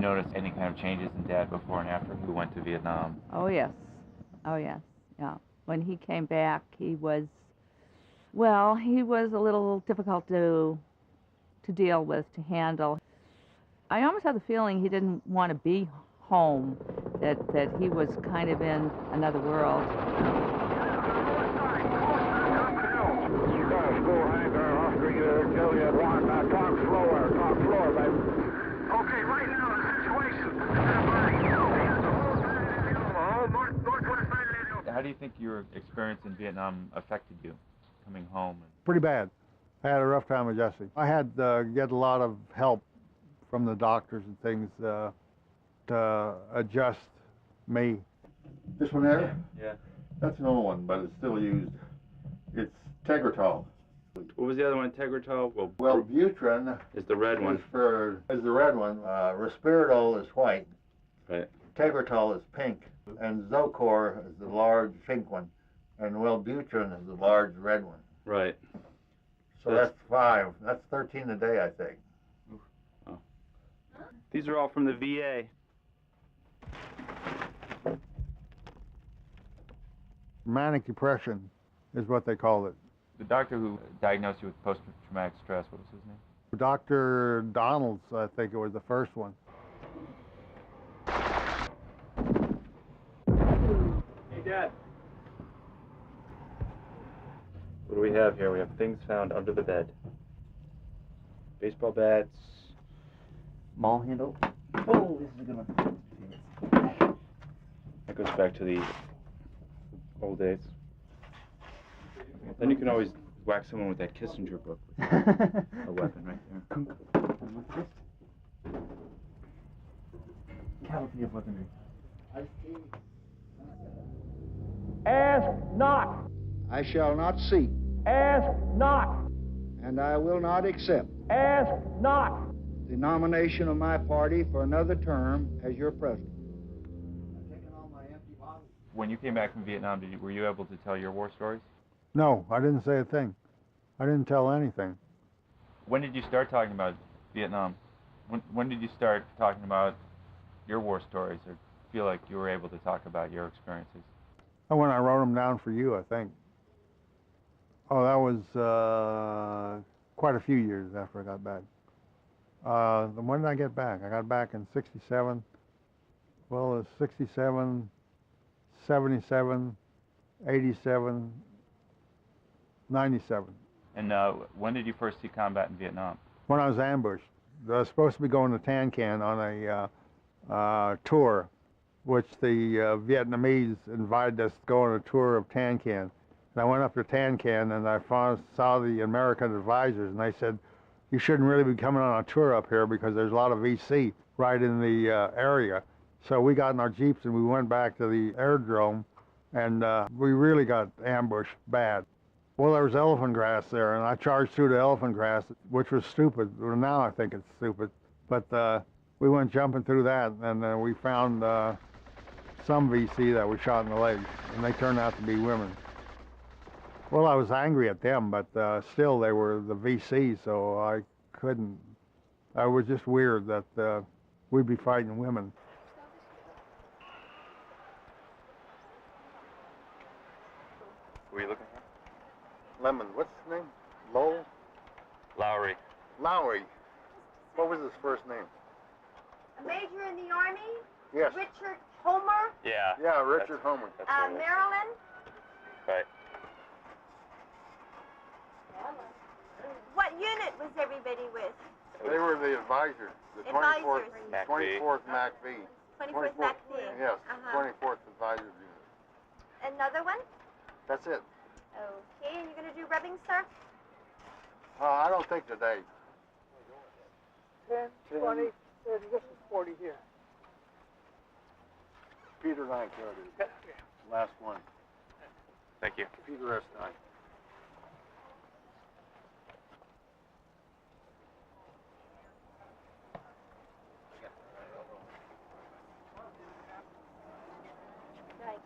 notice any kind of changes in Dad before and after he went to Vietnam? Oh, yes. Oh, yes. Yeah. When he came back, he was, well, he was a little difficult to deal with, to handle. I almost had the feeling he didn't want to be home, that he was kind of in another world. Okay, right now, the situation. How do you think your experience in Vietnam affected you coming home? Pretty bad. I had a rough time adjusting. I had to get a lot of help from the doctors and things to adjust me. This one there? Yeah. That's an old one, but it's still used. It's Tegretol. What was the other one? Tegretol? Wellbutrin is the red one. Is the red one. Risperdal is white. Right. Tegretol is pink. And Zocor is the large pink one. And Wellbutrin is the large red one. Right. So that's 5. That's 13 a day, I think. Oh. These are all from the VA. Manic depression is what they call it. The doctor who diagnosed you with post-traumatic stress, what was his name? Dr. Donalds, I think it was the first one. Hey, Dad. What do we have here? We have things found under the bed. Baseball bats. Mall handle. Oh, this is a good one. That goes back to the old days. Then you can always whack someone with that Kissinger book. A weapon right there. And what's this? Cavalry of weaponry. Ask not. I shall not seek, Ask not. and I will not accept Ask not. the nomination of my party for another term as your president. When you came back from Vietnam, were you able to tell your war stories? No, I didn't say a thing. I didn't tell anything. When did you start talking about Vietnam? When did you start talking about your war stories, or feel like you were able to talk about your experiences? Oh, when I wrote them down for you, I think. Oh, that was quite a few years after I got back. When did I get back? I got back in 67. Well, it was 67, 77, 87, 97. And when did you first see combat in Vietnam? When I was ambushed. I was supposed to be going to Tan Can on a tour, which the Vietnamese invited us to go on a tour of Tan Can. And I went up to Tan Can and I saw the American advisors, and they said, you shouldn't really be coming on a tour up here because there's a lot of VC right in the area. So we got in our Jeeps and we went back to the aerodrome, and we really got ambushed bad. Well, there was elephant grass there, and I charged through the elephant grass, which was stupid. Well, now I think it's stupid. But we went jumping through that, and we found some VC that was shot in the legs, and they turned out to be women. Well, I was angry at them, but still they were the VC, so I couldn't. I was just weird that we'd be fighting women. Who are you looking for? Lemon, what's his name? Lowell? Lowry. Lowry. What was his first name? A major in the Army? Yes. Richard Homer? Yeah. Yeah, Richard Homer. Maryland? Right. What unit was everybody with? They were the advisors, the Advisors. 24th MAC V. 24th MAC V. Yes, Uh-huh. 24th Advisors Unit. Another one? That's it. Okay, and you're going to do rubbing, sir? I don't think today. 10, 20, 30. This is 40 here. Peter Knight, there it is. Last one. Thank you. Peter S. Knight. Right.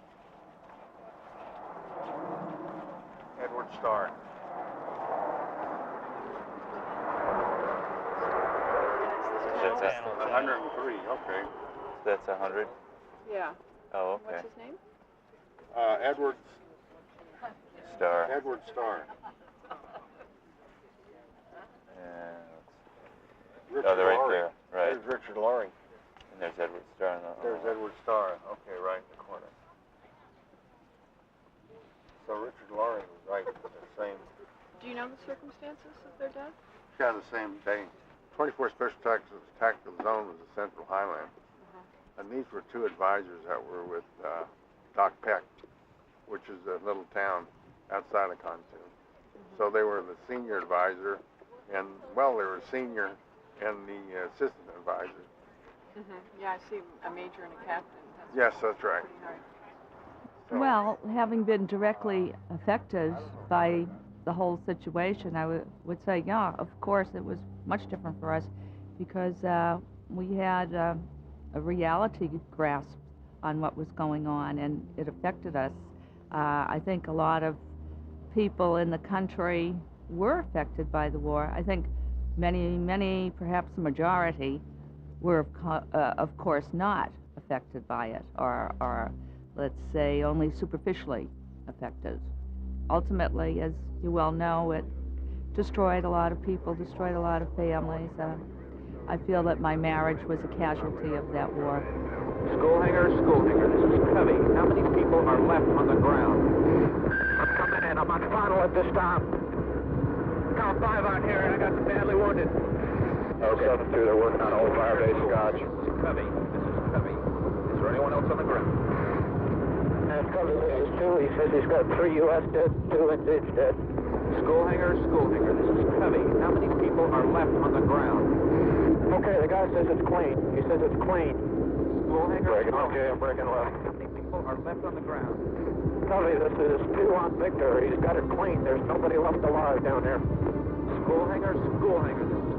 Edward Starr. That's Distance. 103, okay. That's 100. Yeah. Oh, okay. What's his name? Edward Star. Starr. Yeah. Oh, they're right there. Right. There's Richard Loring. And there's Edward Star. There's Edward Starr. Okay, right in the corner. So Richard Loring was right at the same. Do you know the circumstances of their death? Yeah, the same day. 24 Special Tactical Zone was the Central Highland. And these were two advisors that were with Doc Peck, which is a little town outside of Pontoon. So they were the senior advisor, and, well, they were senior and the assistant advisor. Yeah, I see a major and a captain. Yes, that's right. Pretty high. So, Well, having been directly affected by the whole situation, I would say, yeah, of course, it was much different for us because we had a reality grasp on what was going on, and it affected us. I think a lot of people in the country were affected by the war. I think many, perhaps the majority, were of course not affected by it, or let's say only superficially affected. Ultimately, as you well know, it destroyed a lot of people, destroyed a lot of families. I feel that my marriage was a casualty of that war. School hanger, this is Covey. How many people are left on the ground? I'm coming in. I'm on final at this time. Count 5 out here, and I got some badly wounded. Okay. 7-2, they're working on Old Fire Base, Scotch. Covey, this is Covey. Is there anyone else on the ground? That's Covey, this is 2. He says he's got 3 U.S. dead, 2 Indians dead. School hanger, this is Covey. How many people are left on the ground? Okay, the guy says it's clean. He says it's clean. School hanger, okay, I'm breaking left. How many people are left on the ground? Covey, this is 2 on Victor. He's got it clean. There's nobody left alive down there. School hanger, this is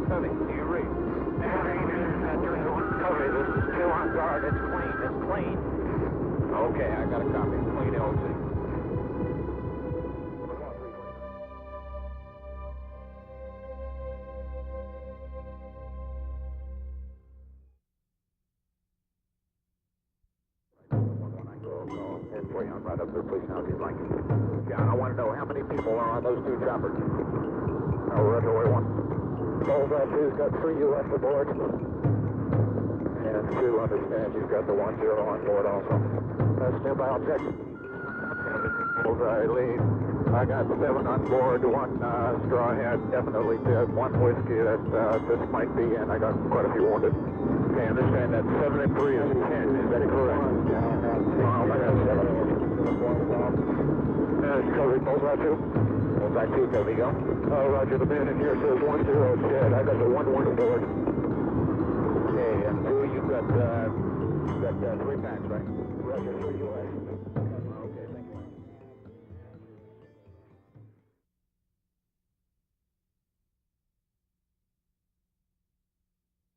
Covey. Do you read? Covey, this is 2 on guard. It's clean. Okay, I got a copy. Clean LC. I'm right up there, please, now, if you'd like. John, I want to know how many people are on those 2 choppers. Oh, Redway 1. Bullseye 2's got 3 U.S. aboard. And 2 understands he's got the 10 on board also. Stand by, I'll check. Bullseye lead. I got 7 on board, 1 straw hat, definitely dead, 1 whiskey that this might be, and I got quite a few wounded. Okay, I understand that 7 and 3 is 10, is that correct? I got 7. Covey, Bullseye 2. Bullseye 2, Covey, go. Roger, the man in here says 10 dead. I got the 1 aboard. Okay, and 2, you've got 3 packs, right? Roger.